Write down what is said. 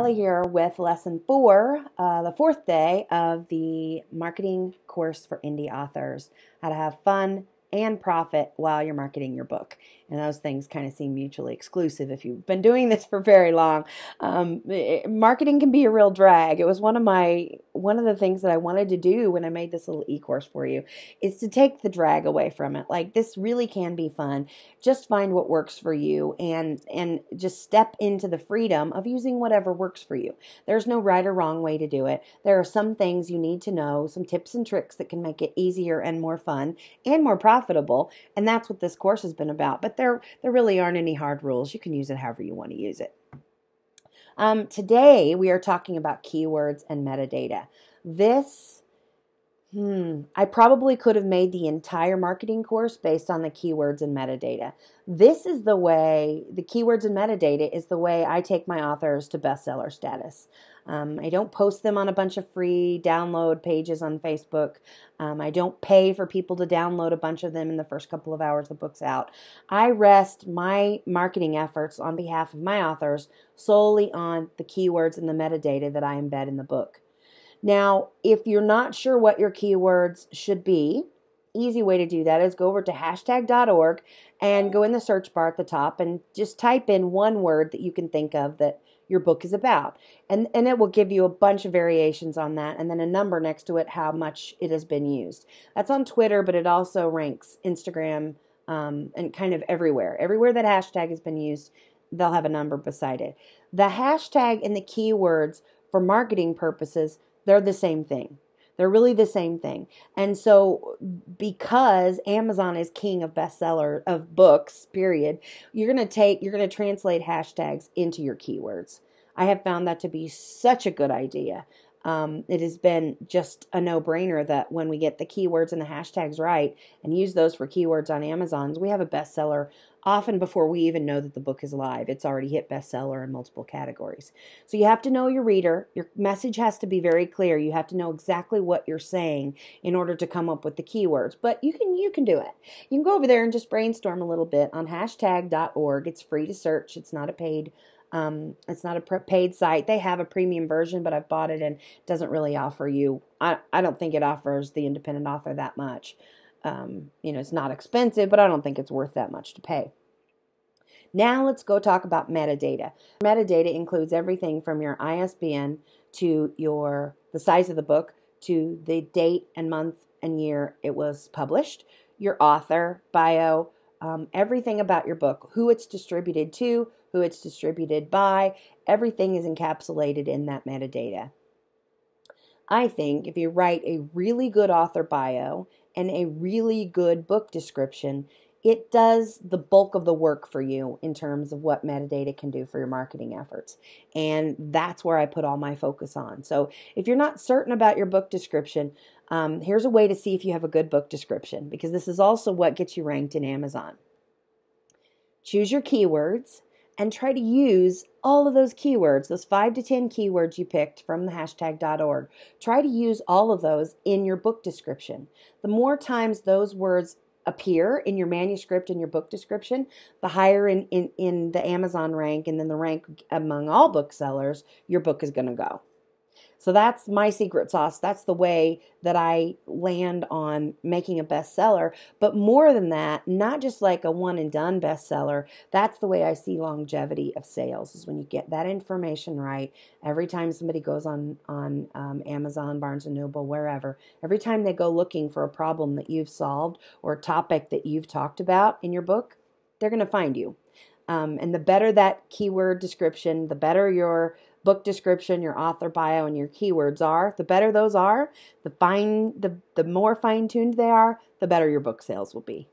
Kelly here with lesson 4, the 4th day of the marketing course for indie authors. How to have fun and profit while you're marketing your book. And those things kind of seem mutually exclusive if you've been doing this for very long. Marketing can be a real drag. It was one of the things that I wanted to do when I made this little e-course for you, is to take the drag away from it. Like, this really can be fun. Just find what works for you and just step into the freedom of using whatever works for you. There's no right or wrong way to do it. There are some things you need to know, some tips and tricks that can make it easier and more fun and more profitable, and that's what this course has been about. But there really aren't any hard rules. You can use it however you want to use it. Today we are talking about keywords and metadata. I probably could have made the entire marketing course based on the keywords and metadata. This is the way, the keywords and metadata is the way I take my authors to bestseller status. I don't post them on a bunch of free download pages on Facebook. I don't pay for people to download a bunch of them in the first couple of hours the book's out. I rest my marketing efforts on behalf of my authors solely on the keywords and the metadata that I embed in the book. Now, if you're not sure what your keywords should be, easy way to do that is go over to hashtag.org and go in the search bar at the top and just type in one word that you can think of that your book is about. And it will give you a bunch of variations on that, and then a number next to it how much it has been used. That's on Twitter, but it also ranks Instagram and kind of everywhere. Everywhere that hashtag has been used, they'll have a number beside it. The hashtag and the keywords for marketing purposes, they're the same thing. They're really the same thing. And so because Amazon is king of bestseller of books, period, you're going to translate hashtags into your keywords. I have found that to be such a good idea. It has been just a no-brainer that when we get the keywords and the hashtags right and use those for keywords on Amazon, we have a bestseller often before we even know that the book is live. It's already hit bestseller in multiple categories. So you have to know your reader. Your message has to be very clear. You have to know exactly what you're saying in order to come up with the keywords. But you can do it. You can go over there and just brainstorm a little bit on hashtag.org. It's free to search. It's not a paid paid site. They have a premium version, but I've bought it and it doesn't really offer you, I don't think it offers the independent author that much. It's not expensive, but I don't think it's worth that much to pay. Now let's go talk about metadata. Metadata includes everything from your ISBN to the size of the book to the date and month and year it was published, your author, bio, everything about your book, who it's distributed to, who it's distributed by, everything is encapsulated in that metadata. I think if you write a really good author bio and a really good book description, it does the bulk of the work for you in terms of what metadata can do for your marketing efforts. And that's where I put all my focus on. So if you're not certain about your book description, here's a way to see if you have a good book description, because this is also what gets you ranked in Amazon. Choose your keywords and try to use all of those keywords, those 5 to 10 keywords you picked from the hashtag.org. Try to use all of those in your book description. The more times those words appear in your manuscript and your book description, the higher in the Amazon rank, and then the rank among all booksellers your book is going to go. So that's my secret sauce. That's the way that I land on making a bestseller. But more than that, not just like a one and done bestseller, that's the way I see longevity of sales, is when you get that information right. Every time somebody goes on Amazon, Barnes & Noble, wherever, every time they go looking for a problem that you've solved or a topic that you've talked about in your book, they're going to find you. And the better that keyword description, the better your book description, your author bio, and your keywords are, the better those are, the more fine-tuned they are, the better your book sales will be.